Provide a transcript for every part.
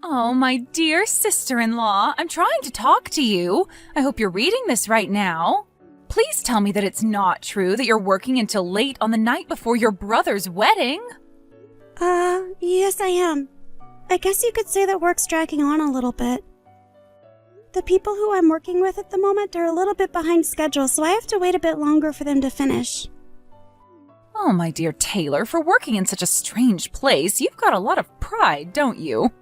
Oh, my dear sister-in-law, I'm trying to talk to you. I hope you're reading this right now. Please tell me that it's not true that you're working until late on the night before your brother's wedding. Yes I am. I guess you could say that work's dragging on a little bit. The people who I'm working with at the moment are a little bit behind schedule, so I have to wait a bit longer for them to finish. Oh, my dear Taylor, for working in such a strange place, you've got a lot of pride, don't you?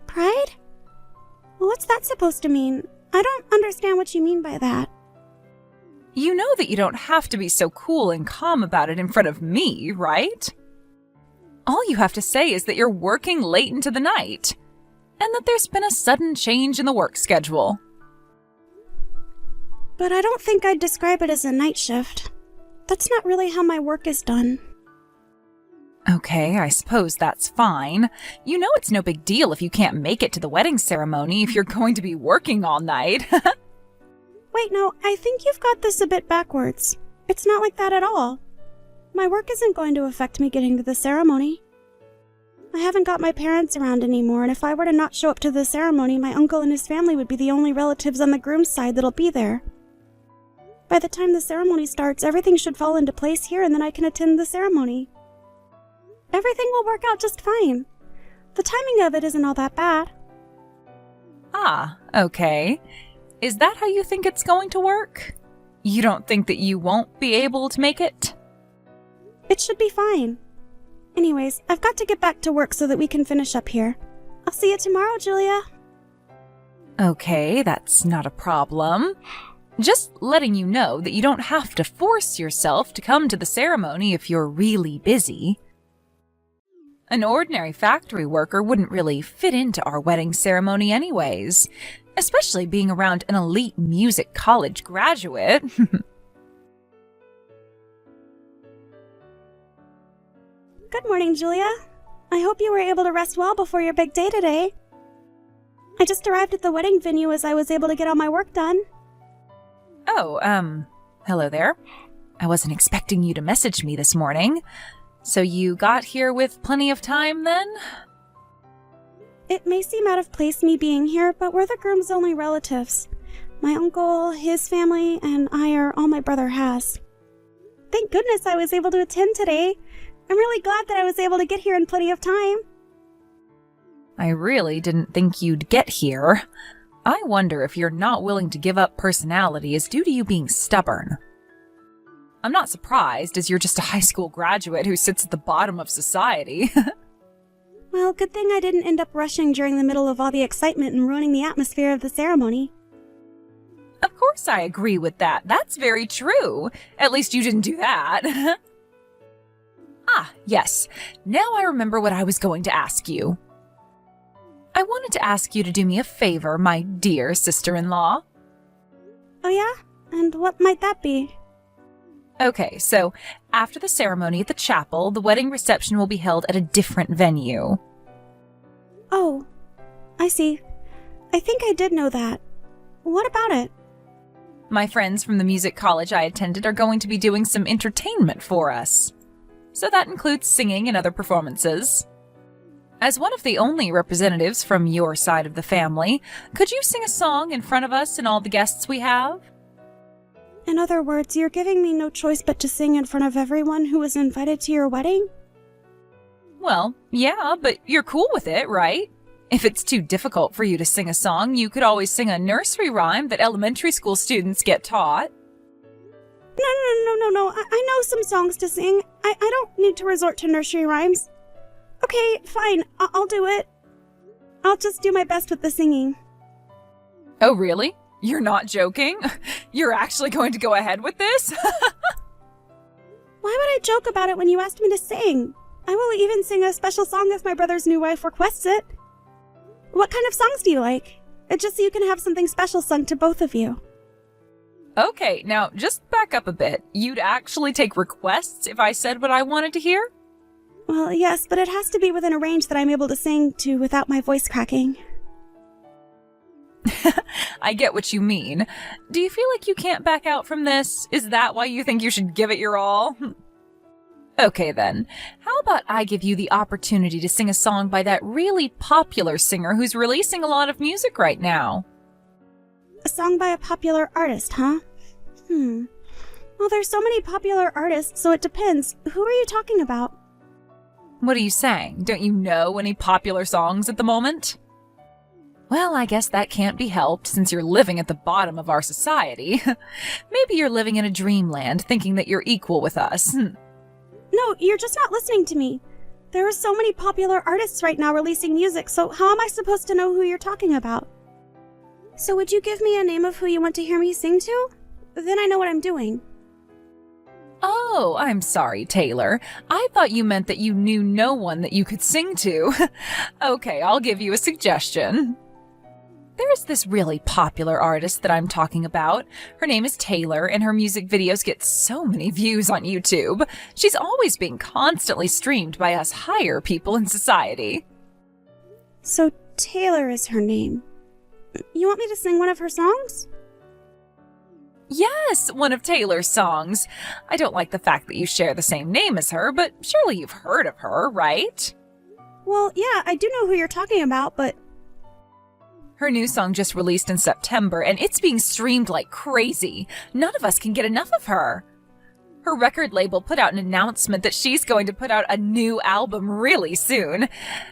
Pride? What's that supposed to mean? I don't understand what you mean by that. You know that you don't have to be so cool and calm about it in front of me, right? All you have to say is that you're working late into the night, and that there's been a sudden change in the work schedule. But I don't think I'd describe it as a night shift. That's not really how my work is done. Okay, I suppose that's fine. You know it's no big deal if you can't make it to the wedding ceremony if you're going to be working all night. Wait, no, I think you've got this a bit backwards. It's not like that at all. My work isn't going to affect me getting to the ceremony. I haven't got my parents around anymore, and if I were to not show up to the ceremony, my uncle and his family would be the only relatives on the groom's side that'll be there. By the time the ceremony starts, everything should fall into place here, and then I can attend the ceremony. Everything will work out just fine. The timing of it isn't all that bad. Ah, okay. Is that how you think it's going to work? You don't think that you won't be able to make it? It should be fine. Anyways, I've got to get back to work so that we can finish up here. I'll see you tomorrow, Julia. Okay, that's not a problem. Just letting you know that you don't have to force yourself to come to the ceremony if you're really busy. An ordinary factory worker wouldn't really fit into our wedding ceremony anyways, especially being around an elite music college graduate. Good morning, Julia. I hope you were able to rest well before your big day today. I just arrived at the wedding venue as I was able to get all my work done. Oh, hello there. I wasn't expecting you to message me this morning. So you got here with plenty of time then? It may seem out of place me being here, but we're the groom's only relatives. My uncle, his family, and I are all my brother has. Thank goodness I was able to attend today. I'm really glad that I was able to get here in plenty of time. I really didn't think you'd get here. I wonder if you're not willing to give up personality is due to you being stubborn. I'm not surprised, as you're just a high school graduate who sits at the bottom of society. Well, good thing I didn't end up rushing during the middle of all the excitement and ruining the atmosphere of the ceremony. Of course I agree with that. That's very true. At least you didn't do that. Ah, yes. Now I remember what I was going to ask you. I wanted to ask you to do me a favor, my dear sister-in-law. Oh yeah? And what might that be? Okay, so after the ceremony at the chapel, the wedding reception will be held at a different venue. Oh, I see. I think I did know that. What about it? My friends from the music college I attended are going to be doing some entertainment for us. So that includes singing and other performances. As one of the only representatives from your side of the family, could you sing a song in front of us and all the guests we have? In other words, you're giving me no choice but to sing in front of everyone who was invited to your wedding? Well, yeah, but you're cool with it, right? If it's too difficult for you to sing a song, you could always sing a nursery rhyme that elementary school students get taught. No. I know some songs to sing. I don't need to resort to nursery rhymes. Okay, fine. I'll do it. I'll just do my best with the singing. Oh, really? You're not joking? You're actually going to go ahead with this? Why would I joke about it when you asked me to sing? I will even sing a special song if my brother's new wife requests it. What kind of songs do you like? Just so you can have something special sung to both of you. Okay, now just back up a bit. You'd actually take requests if I said what I wanted to hear? Well, yes, but it has to be within a range that I'm able to sing to without my voice cracking. I get what you mean. Do you feel like you can't back out from this? Is that why you think you should give it your all? Okay then, how about I give you the opportunity to sing a song by that really popular singer who's releasing a lot of music right now? A song by a popular artist, huh? Well, there's so many popular artists, so it depends. Who are you talking about? What are you saying? Don't you know any popular songs at the moment? Well, I guess that can't be helped since you're living at the bottom of our society. Maybe you're living in a dreamland thinking that you're equal with us. No, you're just not listening to me. There are so many popular artists right now releasing music, so how am I supposed to know who you're talking about? So would you give me a name of who you want to hear me sing to? Then I know what I'm doing. Oh, I'm sorry, Taylor. I thought you meant that you knew no one that you could sing to. Okay, I'll give you a suggestion. There's this really popular artist that I'm talking about. Her name is Taylor, and her music videos get so many views on YouTube. She's always being constantly streamed by us higher people in society. So Taylor is her name. You want me to sing one of her songs? Yes, one of Taylor's songs. I don't like the fact that you share the same name as her, but surely you've heard of her, right? Well, yeah, I do know who you're talking about, but... Her new song just released in September, and it's being streamed like crazy. None of us can get enough of her. Her record label put out an announcement that she's going to put out a new album really soon.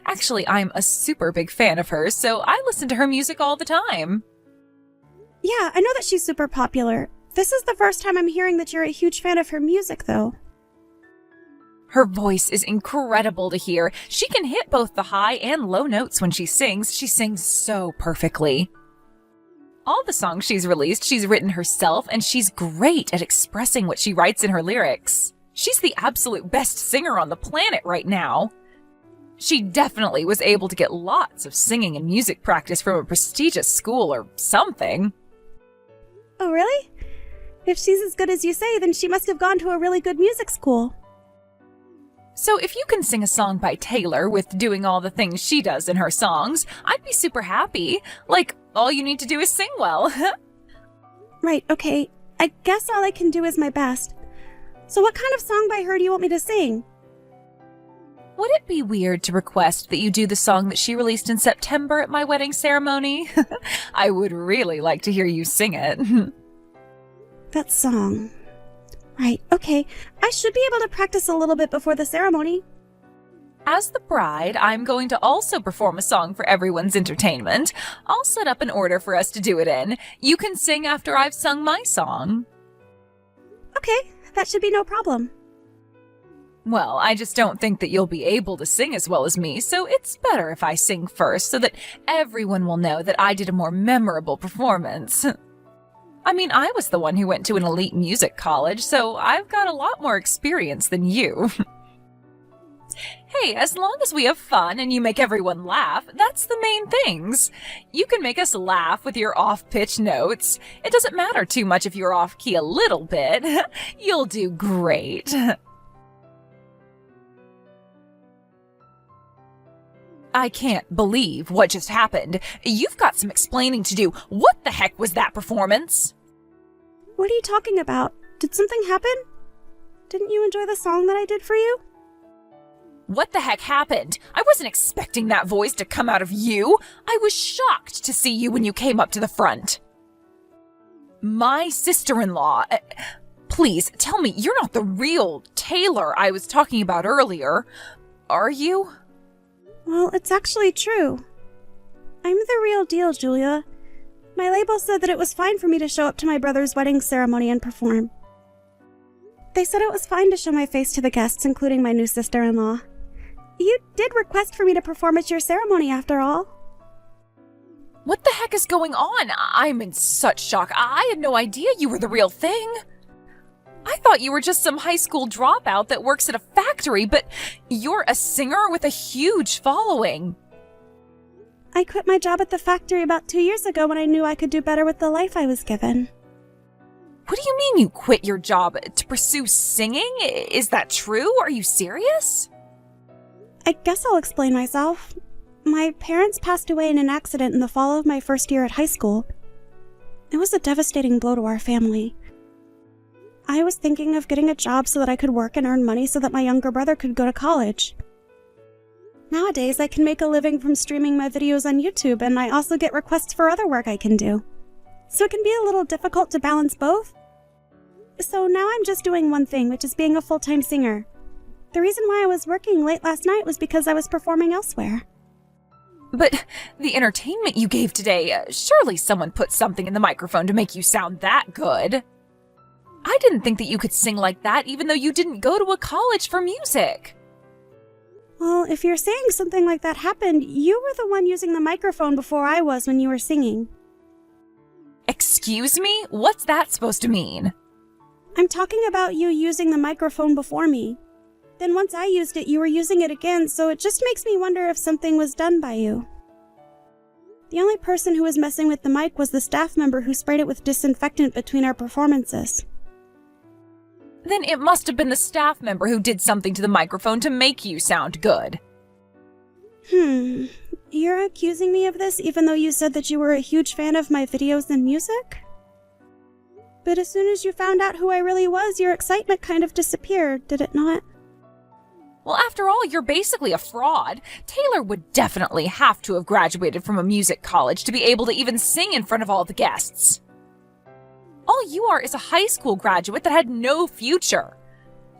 Actually, I'm a super big fan of hers, so I listen to her music all the time. Yeah, I know that she's super popular. This is the first time I'm hearing that you're a huge fan of her music, though. Her voice is incredible to hear. She can hit both the high and low notes when she sings. She sings so perfectly. All the songs she's released, she's written herself, and she's great at expressing what she writes in her lyrics. She's the absolute best singer on the planet right now. She definitely was able to get lots of singing and music practice from a prestigious school or something. Oh, really? If she's as good as you say, then she must have gone to a really good music school. So if you can sing a song by Taylor with doing all the things she does in her songs, I'd be super happy. Like, all you need to do is sing well. Right, okay. I guess all I can do is my best. So what kind of song by her do you want me to sing? Would it be weird to request that you do the song that she released in September at my wedding ceremony? I would really like to hear you sing it. That song. Right, okay. I should be able to practice a little bit before the ceremony. As the bride, I'm going to also perform a song for everyone's entertainment. I'll set up an order for us to do it in. You can sing after I've sung my song. Okay, that should be no problem. Well, I just don't think that you'll be able to sing as well as me, so it's better if I sing first so that everyone will know that I did a more memorable performance. I mean, I was the one who went to an elite music college, so I've got a lot more experience than you. Hey, as long as we have fun and you make everyone laugh, that's the main things. You can make us laugh with your off-pitch notes. It doesn't matter too much if you're off-key a little bit. You'll do great. I can't believe what just happened. You've got some explaining to do. What the heck was that performance? What are you talking about? Did something happen? Didn't you enjoy the song that I did for you? What the heck happened? I wasn't expecting that voice to come out of you. I was shocked to see you when you came up to the front. My sister-in-law. Please, tell me you're not the real Taylor I was talking about earlier. Are you? Well, it's actually true. I'm the real deal, Julia. My label said that it was fine for me to show up to my brother's wedding ceremony and perform. They said it was fine to show my face to the guests, including my new sister-in-law. You did request for me to perform at your ceremony, after all. What the heck is going on? I'm in such shock. I had no idea you were the real thing. I thought you were just some high school dropout that works at a factory, but you're a singer with a huge following. I quit my job at the factory about 2 years ago when I knew I could do better with the life I was given. What do you mean you quit your job to pursue singing? Is that true? Are you serious? I guess I'll explain myself. My parents passed away in an accident in the fall of my first year at high school. It was a devastating blow to our family. I was thinking of getting a job so that I could work and earn money so that my younger brother could go to college. Nowadays, I can make a living from streaming my videos on YouTube, and I also get requests for other work I can do. So it can be a little difficult to balance both. So now I'm just doing one thing, which is being a full-time singer. The reason why I was working late last night was because I was performing elsewhere. But the entertainment you gave today, surely someone put something in the microphone to make you sound that good. I didn't think that you could sing like that even though you didn't go to a college for music. Well, if you're saying something like that happened, you were the one using the microphone before I was when you were singing. Excuse me? What's that supposed to mean? I'm talking about you using the microphone before me. Then once I used it, you were using it again, so it just makes me wonder if something was done by you. The only person who was messing with the mic was the staff member who sprayed it with disinfectant between our performances. Then it must have been the staff member who did something to the microphone to make you sound good. You're accusing me of this even though you said that you were a huge fan of my videos and music? But as soon as you found out who I really was, your excitement kind of disappeared, did it not? Well, after all, you're basically a fraud. Taylor would definitely have to have graduated from a music college to be able to even sing in front of all the guests. All you are is a high school graduate that had no future.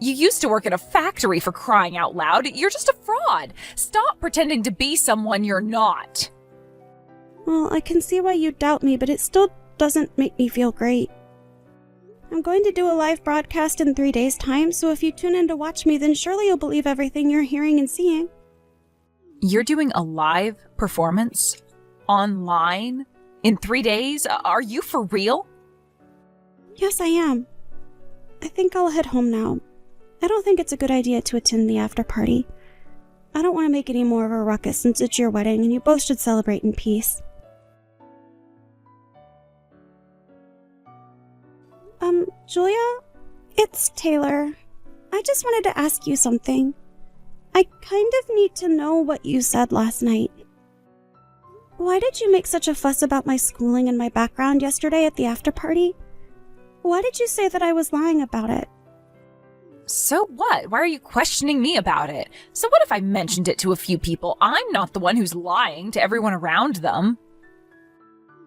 You used to work at a factory, for crying out loud. You're just a fraud. Stop pretending to be someone you're not. Well, I can see why you doubt me, but it still doesn't make me feel great. I'm going to do a live broadcast in 3 days' time, so if you tune in to watch me, then surely you'll believe everything you're hearing and seeing. You're doing a live performance? Online? In 3 days? Are you for real? Yes, I am. I think I'll head home now. I don't think it's a good idea to attend the after party. I don't want to make any more of a ruckus since it's your wedding and you both should celebrate in peace. Julia? It's Taylor. I just wanted to ask you something. I kind of need to know what you said last night. Why did you make such a fuss about my schooling and my background yesterday at the after party? Why did you say that I was lying about it? So what? Why are you questioning me about it? So what if I mentioned it to a few people? I'm not the one who's lying to everyone around them.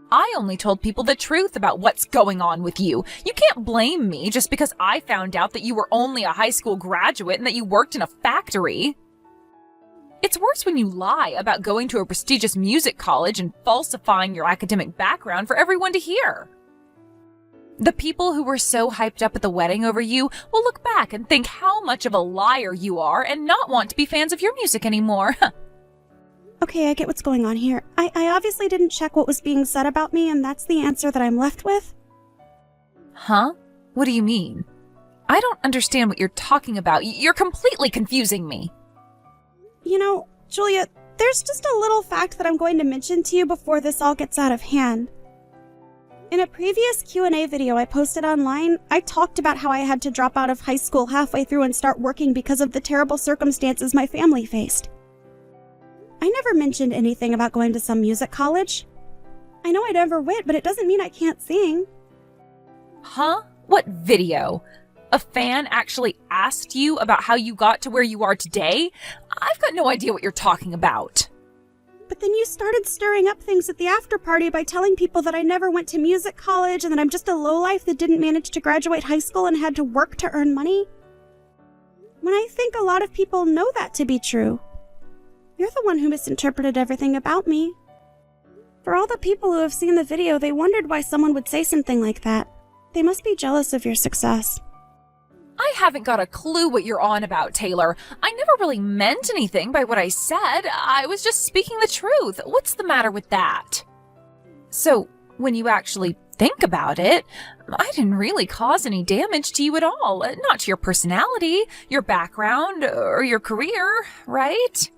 I only told people the truth about what's going on with you. You can't blame me just because I found out that you were only a high school graduate and that you worked in a factory. It's worse when you lie about going to a prestigious music college and falsifying your academic background for everyone to hear. The people who were so hyped up at the wedding over you will look back and think how much of a liar you are and not want to be fans of your music anymore. Okay, I get what's going on here. I obviously didn't check what was being said about me, and that's the answer that I'm left with. Huh? What do you mean? I don't understand what you're talking about. You're completely confusing me. You know, Julia, there's just a little fact that I'm going to mention to you before this all gets out of hand. In a previous Q&A video I posted online, I talked about how I had to drop out of high school halfway through and start working because of the terrible circumstances my family faced. I never mentioned anything about going to some music college. I know I never went, but it doesn't mean I can't sing. Huh? What video? A fan actually asked you about how you got to where you are today? I've got no idea what you're talking about. But then you started stirring up things at the after party by telling people that I never went to music college and that I'm just a lowlife that didn't manage to graduate high school and had to work to earn money. When I think a lot of people know that to be true. You're the one who misinterpreted everything about me. For all the people who have seen the video, they wondered why someone would say something like that. They must be jealous of your success. I haven't got a clue what you're on about, Taylor. I never really meant anything by what I said. I was just speaking the truth. What's the matter with that? So, when you actually think about it, I didn't really cause any damage to you at all. Not to your personality, your background, or your career, right?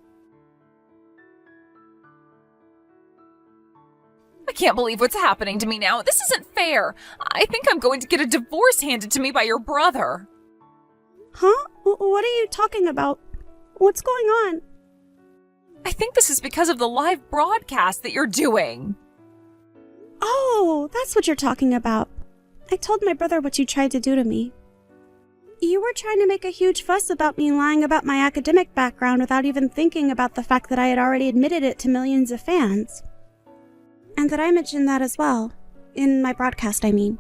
I can't believe what's happening to me now. This isn't fair. I think I'm going to get a divorce handed to me by your brother. Huh? What are you talking about? What's going on? I think this is because of the live broadcast that you're doing. Oh, that's what you're talking about. I told my brother what you tried to do to me. You were trying to make a huge fuss about me lying about my academic background without even thinking about the fact that I had already admitted it to millions of fans. And that I mentioned that as well. In my broadcast, I mean.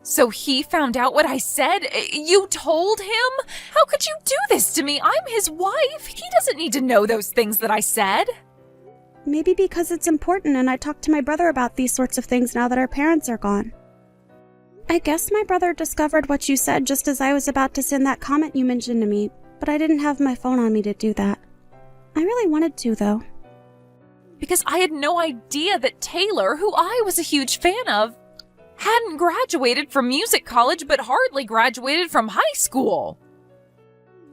So he found out what I said? You told him? How could you do this to me? I'm his wife. He doesn't need to know those things that I said. Maybe because it's important and I talk to my brother about these sorts of things now that our parents are gone. I guess my brother discovered what you said just as I was about to send that comment you mentioned to me, but I didn't have my phone on me to do that. I really wanted to, though. Because I had no idea that Taylor, who I was a huge fan of, hadn't graduated from music college but hardly graduated from high school.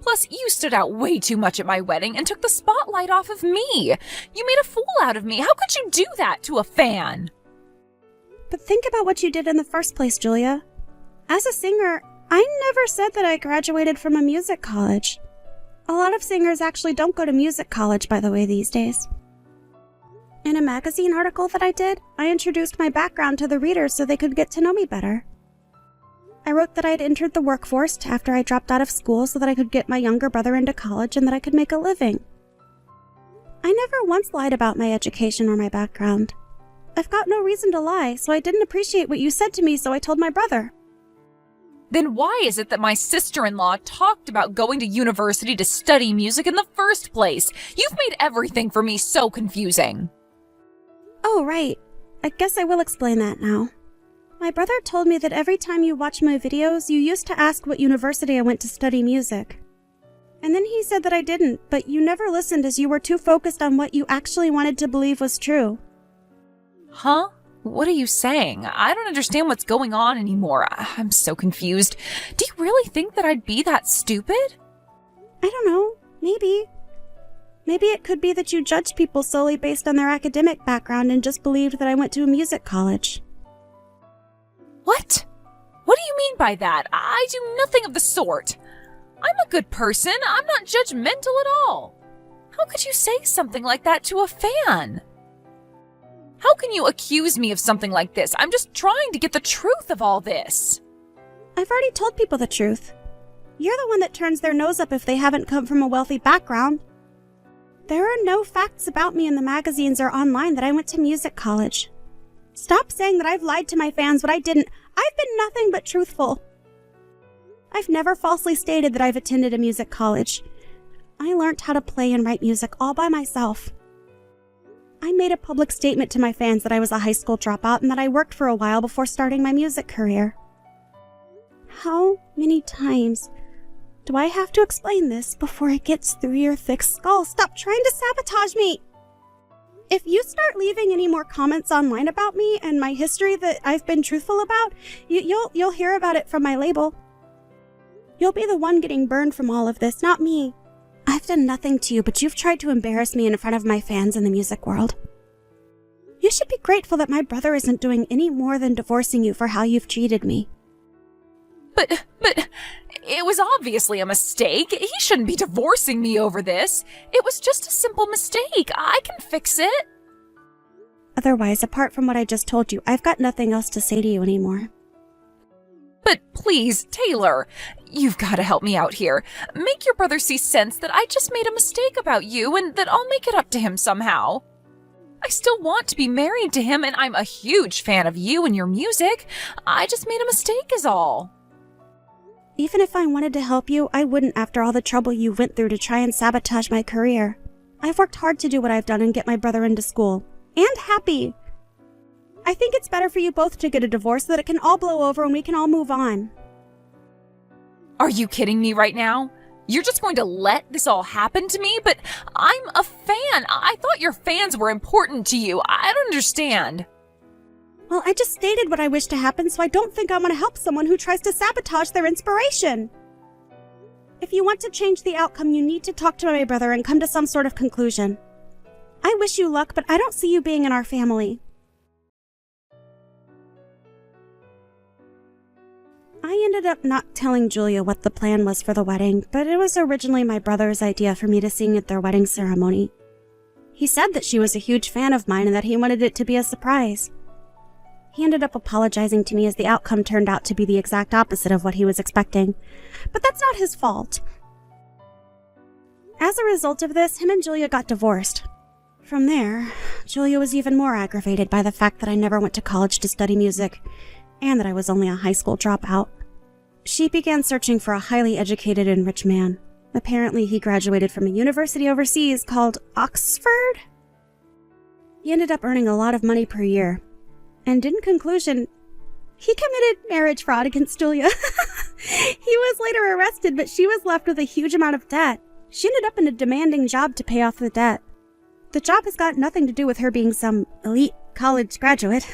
Plus, you stood out way too much at my wedding and took the spotlight off of me. You made a fool out of me. How could you do that to a fan? But think about what you did in the first place, Julia. As a singer, I never said that I graduated from a music college. A lot of singers actually don't go to music college, by the way, these days. In a magazine article that I did, I introduced my background to the readers so they could get to know me better. I wrote that I had entered the workforce after I dropped out of school so that I could get my younger brother into college and that I could make a living. I never once lied about my education or my background. I've got no reason to lie, so I didn't appreciate what you said to me, so I told my brother. Then why is it that my sister-in-law talked about going to university to study music in the first place? You've made everything for me so confusing. Oh, right. I guess I will explain that now. My brother told me that every time you watch my videos, you used to ask what university I went to study music. And then he said that I didn't, but you never listened as you were too focused on what you actually wanted to believe was true. Huh? What are you saying? I don't understand what's going on anymore. I'm so confused. Do you really think that I'd be that stupid? I don't know. Maybe. Maybe it could be that you judge people solely based on their academic background and just believed that I went to a music college. What? What do you mean by that? I do nothing of the sort. I'm a good person. I'm not judgmental at all. How could you say something like that to a fan? How can you accuse me of something like this? I'm just trying to get the truth of all this. I've already told people the truth. You're the one that turns their nose up if they haven't come from a wealthy background. There are no facts about me in the magazines or online that I went to music college. Stop saying that I've lied to my fans when I didn't. I've been nothing but truthful. I've never falsely stated that I've attended a music college. I learned how to play and write music all by myself. I made a public statement to my fans that I was a high school dropout and that I worked for a while before starting my music career. How many times do I have to explain this before it gets through your thick skull? Stop trying to sabotage me! If you start leaving any more comments online about me and my history that I've been truthful about, you'll hear about it from my label. You'll be the one getting burned from all of this, not me. I've done nothing to you, but you've tried to embarrass me in front of my fans in the music world. You should be grateful that my brother isn't doing any more than divorcing you for how you've treated me. But it was obviously a mistake. He shouldn't be divorcing me over this. It was just a simple mistake. I can fix it. Otherwise, apart from what I just told you, I've got nothing else to say to you anymore. But please, Taylor, you've got to help me out here. Make your brother see sense that I just made a mistake about you and that I'll make it up to him somehow. I still want to be married to him and I'm a huge fan of you and your music. I just made a mistake is all. Even if I wanted to help you, I wouldn't after all the trouble you went through to try and sabotage my career. I've worked hard to do what I've done and get my brother into school. And happy. I think it's better for you both to get a divorce so that it can all blow over and we can all move on. Are you kidding me right now? You're just going to let this all happen to me? But I'm a fan. I thought your fans were important to you. I don't understand. Well, I just stated what I wish to happen, so I don't think I want to help someone who tries to sabotage their inspiration. If you want to change the outcome, you need to talk to my brother and come to some sort of conclusion. I wish you luck, but I don't see you being in our family. I ended up not telling Julia what the plan was for the wedding, but it was originally my brother's idea for me to sing at their wedding ceremony. He said that she was a huge fan of mine and that he wanted it to be a surprise. He ended up apologizing to me as the outcome turned out to be the exact opposite of what he was expecting. But that's not his fault. As a result of this, him and Julia got divorced. From there, Julia was even more aggravated by the fact that I never went to college to study music, and that I was only a high school dropout. She began searching for a highly educated and rich man. Apparently, he graduated from a university overseas called Oxford. He ended up earning a lot of money per year. And in conclusion, he committed marriage fraud against Julia. He was later arrested, but she was left with a huge amount of debt. She ended up in a demanding job to pay off the debt. The job has got nothing to do with her being some elite college graduate.